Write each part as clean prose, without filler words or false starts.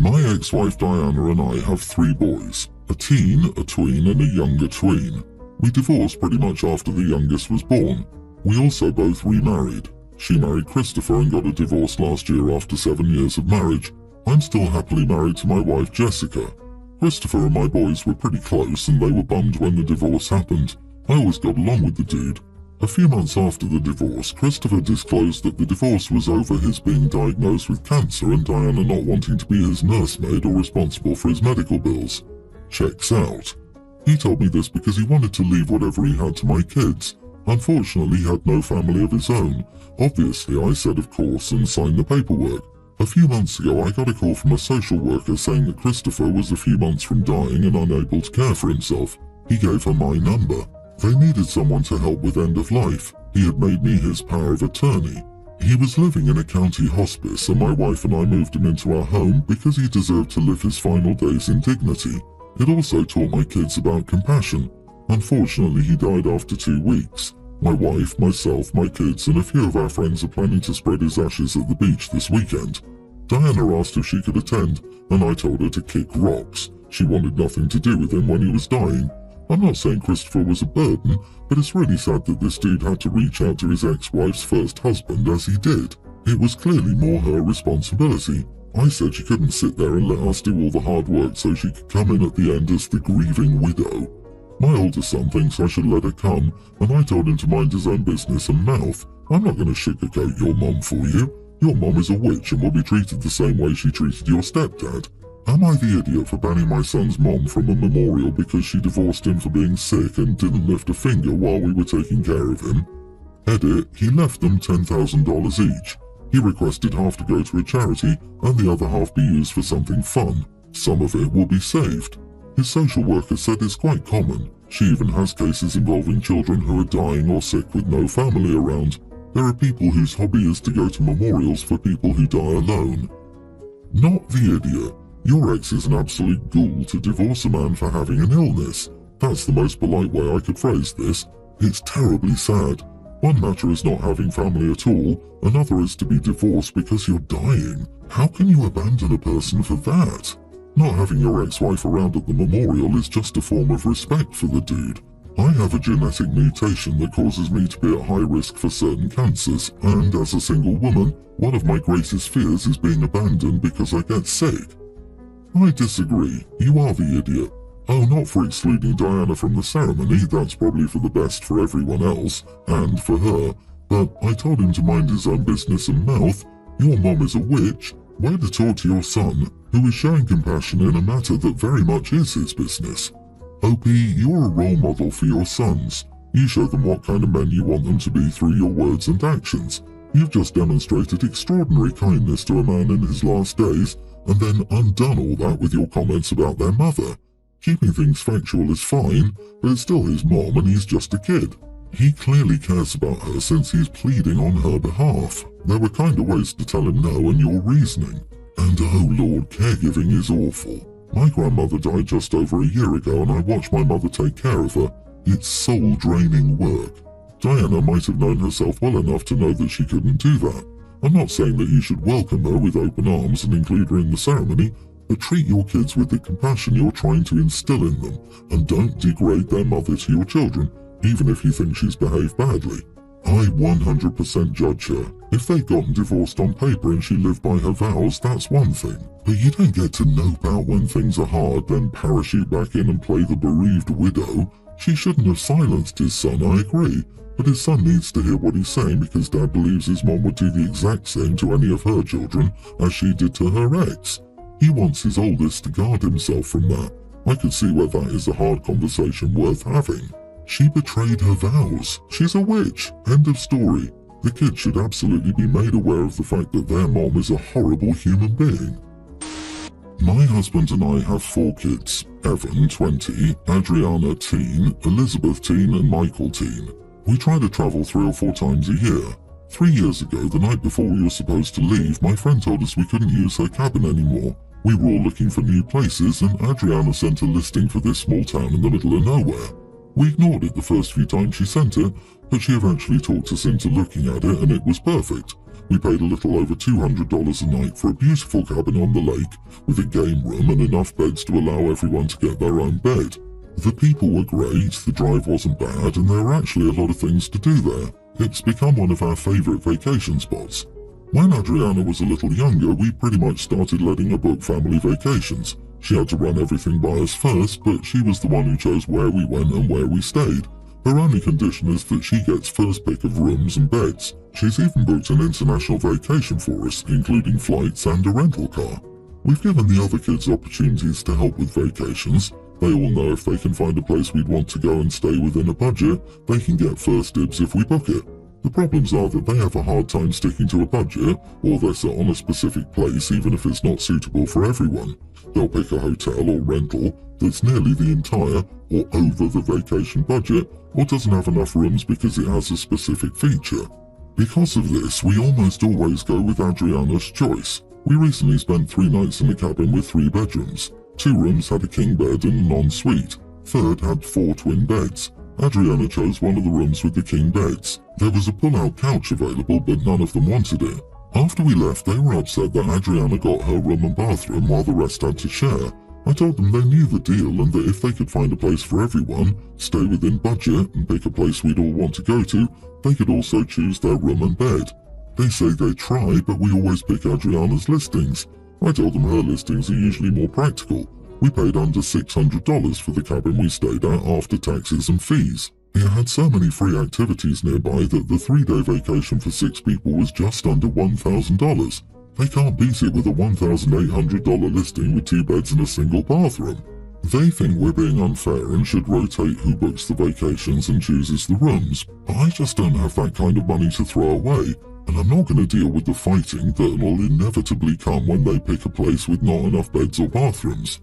My ex-wife Diana and I have 3 boys, a teen, a tween and a younger tween. We divorced pretty much after the youngest was born. We also both remarried. She married Christopher and got a divorce last year after 7 years of marriage. I'm still happily married to my wife Jessica. Christopher and my boys were pretty close and they were bummed when the divorce happened. I always got along with the dude. A few months after the divorce, Christopher disclosed that the divorce was over his being diagnosed with cancer and Diana not wanting to be his nursemaid or responsible for his medical bills. Checks out. He told me this because he wanted to leave whatever he had to my kids. Unfortunately, he had no family of his own. Obviously, I said of course and signed the paperwork. A few months ago, I got a call from a social worker saying that Christopher was a few months from dying and unable to care for himself. He gave her my number. They needed someone to help with end of life. He had made me his power of attorney. He was living in a county hospice and my wife and I moved him into our home because he deserved to live his final days in dignity. It also taught my kids about compassion. Unfortunately, he died after 2 weeks. My wife, myself, my kids and a few of our friends are planning to spread his ashes at the beach this weekend. Diana asked if she could attend and I told her to kick rocks. She wanted nothing to do with him when he was dying. I'm not saying Christopher was a burden, but it's really sad that this dude had to reach out to his ex-wife's first husband as he did. It was clearly more her responsibility. I said she couldn't sit there and let us do all the hard work so she could come in at the end as the grieving widow. My oldest son thinks I should let her come, and I told him to mind his own business and mouth. I'm not going to sugarcoat your mom for you. Your mom is a witch and will be treated the same way she treated your stepdad. Am I the idiot for banning my son's mom from a memorial because she divorced him for being sick and didn't lift a finger while we were taking care of him? Edit, he left them $10,000 each. He requested half to go to a charity and the other half be used for something fun. Some of it will be saved. His social worker said it's quite common. She even has cases involving children who are dying or sick with no family around. There are people whose hobby is to go to memorials for people who die alone. Not the idiot. Your ex is an absolute ghoul to divorce a man for having an illness. That's the most polite way I could phrase this. It's terribly sad. One matter is not having family at all, another is to be divorced because you're dying. How can you abandon a person for that? Not having your ex-wife around at the memorial is just a form of respect for the dude. I have a genetic mutation that causes me to be at high risk for certain cancers, and as a single woman, one of my greatest fears is being abandoned because I get sick. I disagree. You are the idiot. Oh, not for excluding Diana from the ceremony, that's probably for the best for everyone else, and for her, but I told him to mind his own business and mouth. Your mom is a witch. Way to talk to your son, who is showing compassion in a matter that very much is his business. OP, you're a role model for your sons. You show them what kind of men you want them to be through your words and actions. You've just demonstrated extraordinary kindness to a man in his last days, and then undone all that with your comments about their mother. Keeping things factual is fine, but it's still his mom and he's just a kid. He clearly cares about her since he's pleading on her behalf. There were kind of ways to tell him no and your reasoning. And oh lord, caregiving is awful. My grandmother died just over a year ago and I watched my mother take care of her. It's soul-draining work. Diana might have known herself well enough to know that she couldn't do that. I'm not saying that you should welcome her with open arms and include her in the ceremony, but treat your kids with the compassion you're trying to instill in them, and don't degrade their mother to your children, even if you think she's behaved badly. I 100% judge her. If they'd gotten divorced on paper and she lived by her vows, that's one thing. But you don't get to nope out when things are hard, then parachute back in and play the bereaved widow. She shouldn't have silenced his son, I agree. But his son needs to hear what he's saying because Dad believes his mom would do the exact same to any of her children as she did to her ex. He wants his oldest to guard himself from that. I can see where that is a hard conversation worth having. She betrayed her vows. She's a witch. End of story. The kids should absolutely be made aware of the fact that their mom is a horrible human being. My husband and I have 4 kids. Evan, 20, Adriana, teen, Elizabeth, teen, and Michael, teen. We try to travel 3 or 4 times a year. 3 years ago, the night before we were supposed to leave, my friend told us we couldn't use her cabin anymore. We were all looking for new places and Adriana sent a listing for this small town in the middle of nowhere. We ignored it the first few times she sent it, but she eventually talked us into looking at it and it was perfect. We paid a little over $200 a night for a beautiful cabin on the lake, with a game room and enough beds to allow everyone to get their own bed. The people were great, the drive wasn't bad, and there were actually a lot of things to do there. It's become one of our favourite vacation spots. When Adriana was a little younger, we pretty much started letting her book family vacations. She had to run everything by us first, but she was the one who chose where we went and where we stayed. Her only condition is that she gets first pick of rooms and beds. She's even booked an international vacation for us, including flights and a rental car. We've given the other kids opportunities to help with vacations. They all know if they can find a place we'd want to go and stay within a budget, they can get first dibs if we book it. The problems are that they have a hard time sticking to a budget, or they're set on a specific place even if it's not suitable for everyone. They'll pick a hotel or rental that's nearly the entire or over the vacation budget, or doesn't have enough rooms because it has a specific feature. Because of this, we almost always go with Adriana's choice. We recently spent 3 nights in a cabin with 3 bedrooms. 2 rooms had a king bed and an ensuite. Third had 4 twin beds. Adriana chose one of the rooms with the king beds. There was a pull-out couch available, but none of them wanted it. After we left, they were upset that Adriana got her room and bathroom while the rest had to share. I told them they knew the deal and that if they could find a place for everyone, stay within budget and pick a place we'd all want to go to, they could also choose their room and bed. They say they try, but we always pick Adriana's listings. I told them her listings are usually more practical. We paid under $600 for the cabin we stayed at after taxes and fees. It had so many free activities nearby that the 3-day vacation for 6 people was just under $1,000. They can't beat it with a $1,800 listing with 2 beds and a single bathroom. They think we're being unfair and should rotate who books the vacations and chooses the rooms, but I just don't have that kind of money to throw away, and I'm not going to deal with the fighting that will inevitably come when they pick a place with not enough beds or bathrooms.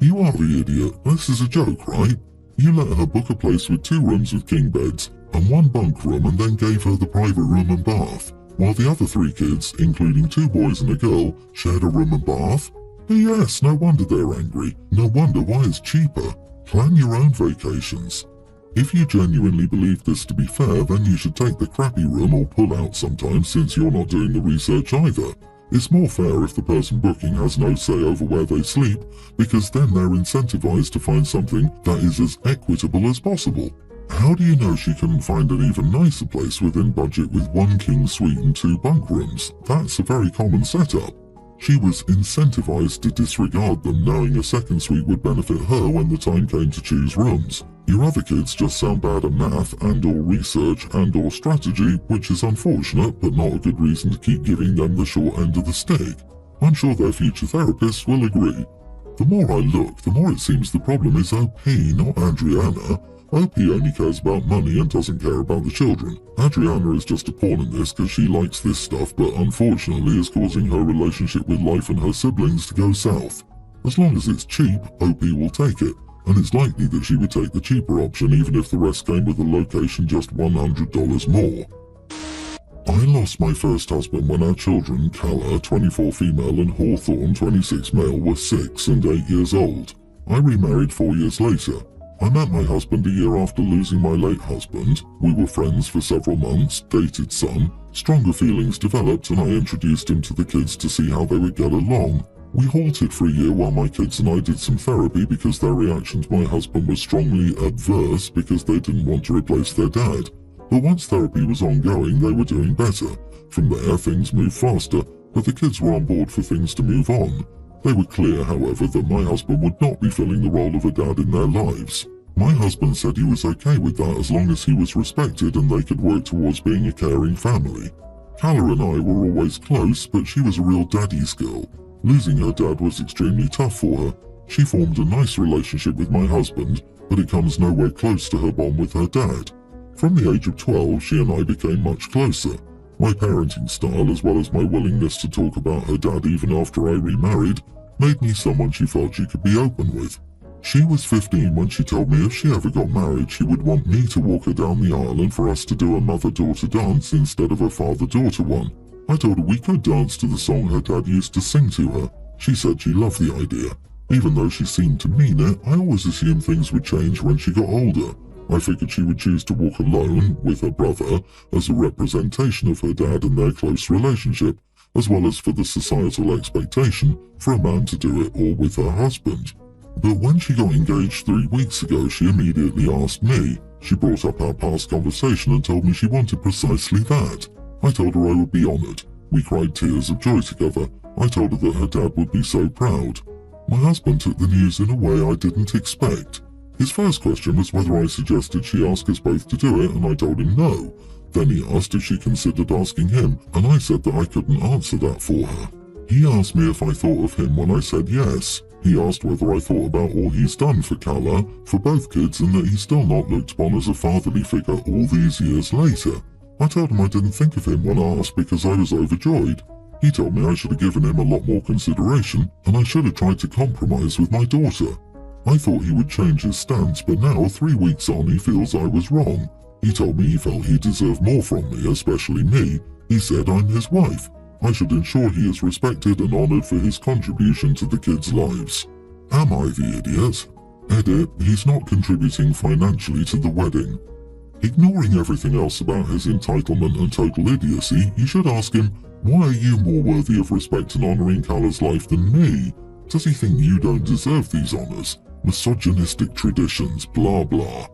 You are the idiot. This is a joke, right? You let her book a place with 2 rooms with king beds and 1 bunk room and then gave her the private room and bath, while the other 3 kids, including 2 boys and a girl, shared a room and bath? Yes, no wonder they're angry. No wonder why it's cheaper. Plan your own vacations. If you genuinely believe this to be fair, then you should take the crappy room or pull out sometimes since you're not doing the research either. It's more fair if the person booking has no say over where they sleep, because then they're incentivized to find something that is as equitable as possible. How do you know she couldn't find an even nicer place within budget with 1 king suite and 2 bunk rooms? That's a very common setup. She was incentivized to disregard them, knowing a second suite would benefit her when the time came to choose rooms. Your other kids just sound bad at math and/or research and/or strategy, which is unfortunate, but not a good reason to keep giving them the short end of the stick. I'm sure their future therapists will agree. The more I look, the more it seems the problem is OP, not Adriana. OP only cares about money and doesn't care about the children. Adriana is just a pawn in this because she likes this stuff, but unfortunately is causing her relationship with life and her siblings to go south. As long as it's cheap, OP will take it, and it's likely that she would take the cheaper option even if the rest came with a location just $100 more. I lost my first husband when our children, Calla, 24 female, and Hawthorne, 26 male, were 6 and 8 years old. I remarried 4 years later. I met my husband a year after losing my late husband. We were friends for several months, dated some. Stronger feelings developed and I introduced him to the kids to see how they would get along. We halted for a year while my kids and I did some therapy because their reaction to my husband was strongly adverse because they didn't want to replace their dad. But once therapy was ongoing, they were doing better. From there, things moved faster, but the kids were on board for things to move on. They were clear, however, that my husband would not be filling the role of a dad in their lives. My husband said he was okay with that as long as he was respected and they could work towards being a caring family. Calla and I were always close, but she was a real daddy's girl. Losing her dad was extremely tough for her. She formed a nice relationship with my husband, but it comes nowhere close to her bond with her dad. From the age of 12, she and I became much closer. My parenting style, as well as my willingness to talk about her dad even after I remarried, made me someone she felt she could be open with. She was 15 when she told me if she ever got married, she would want me to walk her down the aisle and for us to do a mother-daughter dance instead of a father-daughter one. I told her we could dance to the song her dad used to sing to her. She said she loved the idea. Even though she seemed to mean it, I always assumed things would change when she got older. I figured she would choose to walk alone with her brother as a representation of her dad and their close relationship, as well as for the societal expectation for a man to do it all with her husband. But when she got engaged 3 weeks ago, she immediately asked me. She brought up our past conversation and told me she wanted precisely that. I told her I would be honoured. We cried tears of joy together. I told her that her dad would be so proud. My husband took the news in a way I didn't expect. His first question was whether I suggested she ask us both to do it, and I told him no. Then he asked if she considered asking him, and I said that I couldn't answer that for her. He asked me if I thought of him when I said yes. He asked whether I thought about all he's done for Kala, for both kids, and that he's still not looked upon as a fatherly figure all these years later. I told him I didn't think of him when asked because I was overjoyed. He told me I should have given him a lot more consideration, and I should have tried to compromise with my daughter. I thought he would change his stance, but now 3 weeks on he feels I was wrong. He told me he felt he deserved more from me, especially me. He said I'm his wife. I should ensure he is respected and honoured for his contribution to the kids' lives. Am I the idiot? Edit, he's not contributing financially to the wedding. Ignoring everything else about his entitlement and total idiocy, you should ask him, why are you more worthy of respect and honouring Kala's life than me? Does he think you don't deserve these honours? Misogynistic traditions, blah blah.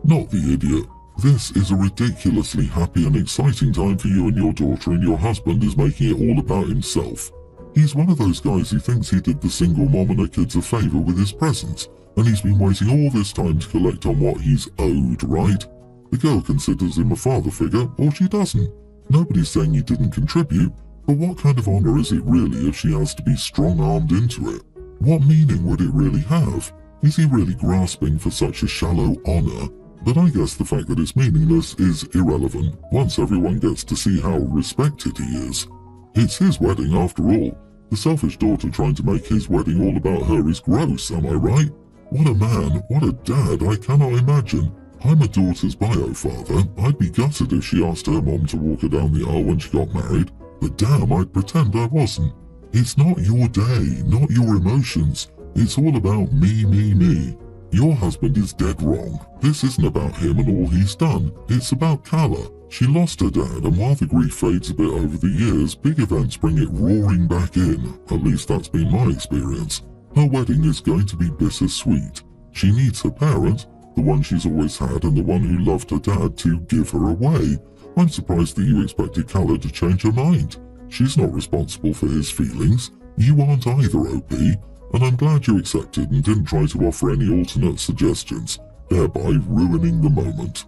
Not the idiot. This is a ridiculously happy and exciting time for you and your daughter, and your husband is making it all about himself. He's one of those guys who thinks he did the single mom and her kids a favour with his presents, and he's been waiting all this time to collect on what he's owed, right? The girl considers him a father figure, or she doesn't. Nobody's saying he didn't contribute, but what kind of honour is it really if she has to be strong-armed into it? What meaning would it really have? Is he really grasping for such a shallow honour? But I guess the fact that it's meaningless is irrelevant once everyone gets to see how respected he is. It's his wedding after all. The selfish daughter trying to make his wedding all about her is gross, am I right? What a man, what a dad, I cannot imagine. I'm a daughter's bio father. I'd be gutted if she asked her mom to walk her down the aisle when she got married, but damn, I'd pretend I wasn't. It's not your day, not your emotions. It's all about me, me, me. Your husband is dead wrong. This isn't about him and all he's done. It's about Kala. She lost her dad, and while the grief fades a bit over the years, big events bring it roaring back in. At least that's been my experience. Her wedding is going to be bittersweet. She needs her parent, the one she's always had and the one who loved her dad, to give her away. I'm surprised that you expected Kala to change her mind. She's not responsible for his feelings. You aren't either, OP. And I'm glad you accepted and didn't try to offer any alternate suggestions, thereby ruining the moment.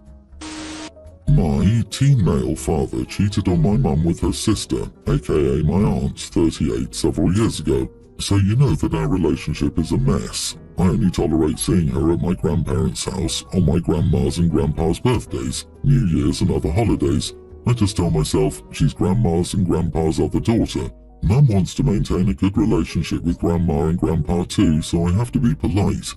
My teen male father cheated on my mum with her sister, aka my aunt, 38, several years ago, so you know that our relationship is a mess. I only tolerate seeing her at my grandparents' house, on my grandma's and grandpa's birthdays, New Year's and other holidays. I just tell myself, she's grandma's and grandpa's other daughter. Mum wants to maintain a good relationship with Grandma and Grandpa too, so I have to be polite.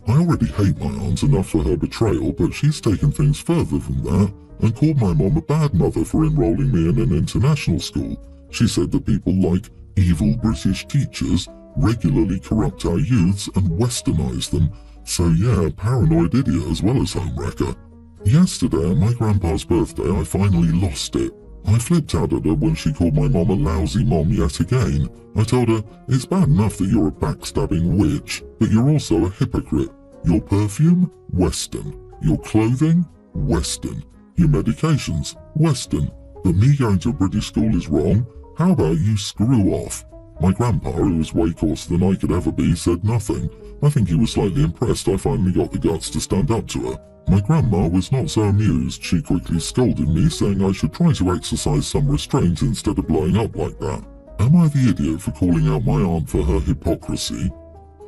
I already hate my aunt enough for her betrayal, but she's taken things further than that and called my mum a bad mother for enrolling me in an international school. She said that people like evil British teachers regularly corrupt our youths and westernize them. So yeah, paranoid idiot as well as homewrecker. Yesterday at my grandpa's birthday, I finally lost it. I flipped out at her when she called my mom a lousy mom yet again. I told her, it's bad enough that you're a backstabbing witch, but you're also a hypocrite. Your perfume? Western. Your clothing? Western. Your medications? Western. But me going to a British school is wrong? How about you screw off? My grandpa, who was way coarser than I could ever be, said nothing. I think he was slightly impressed I finally got the guts to stand up to her. My grandma was not so amused. She quickly scolded me, saying I should try to exercise some restraint instead of blowing up like that. Am I the idiot for calling out my aunt for her hypocrisy?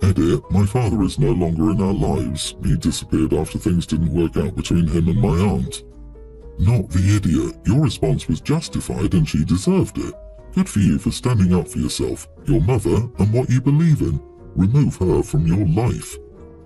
Edit, my father is no longer in our lives. He disappeared after things didn't work out between him and my aunt. Not the idiot. Your response was justified and she deserved it. Good for you for standing up for yourself, your mother, and what you believe in. Remove her from your life.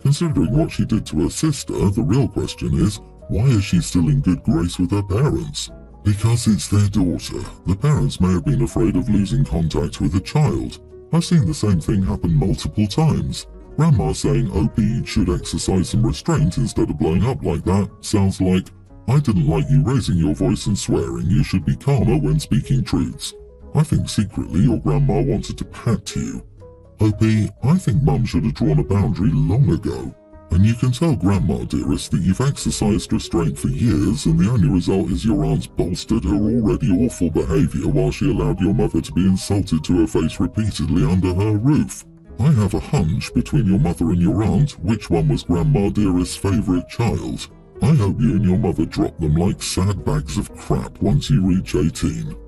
Considering what she did to her sister, the real question is, why is she still in good grace with her parents? Because it's their daughter. The parents may have been afraid of losing contact with a child. I've seen the same thing happen multiple times. Grandma saying OP should exercise some restraint instead of blowing up like that sounds like, I didn't like you raising your voice and swearing, you should be calmer when speaking truths. I think secretly your grandma wanted to pat you. OP, I think Mum should have drawn a boundary long ago. And you can tell Grandma, dearest, that you've exercised restraint for years and the only result is your aunt's bolstered her already awful behaviour while she allowed your mother to be insulted to her face repeatedly under her roof. I have a hunch between your mother and your aunt which one was Grandma Dearest's favourite child. I hope you and your mother drop them like sad bags of crap once you reach 18.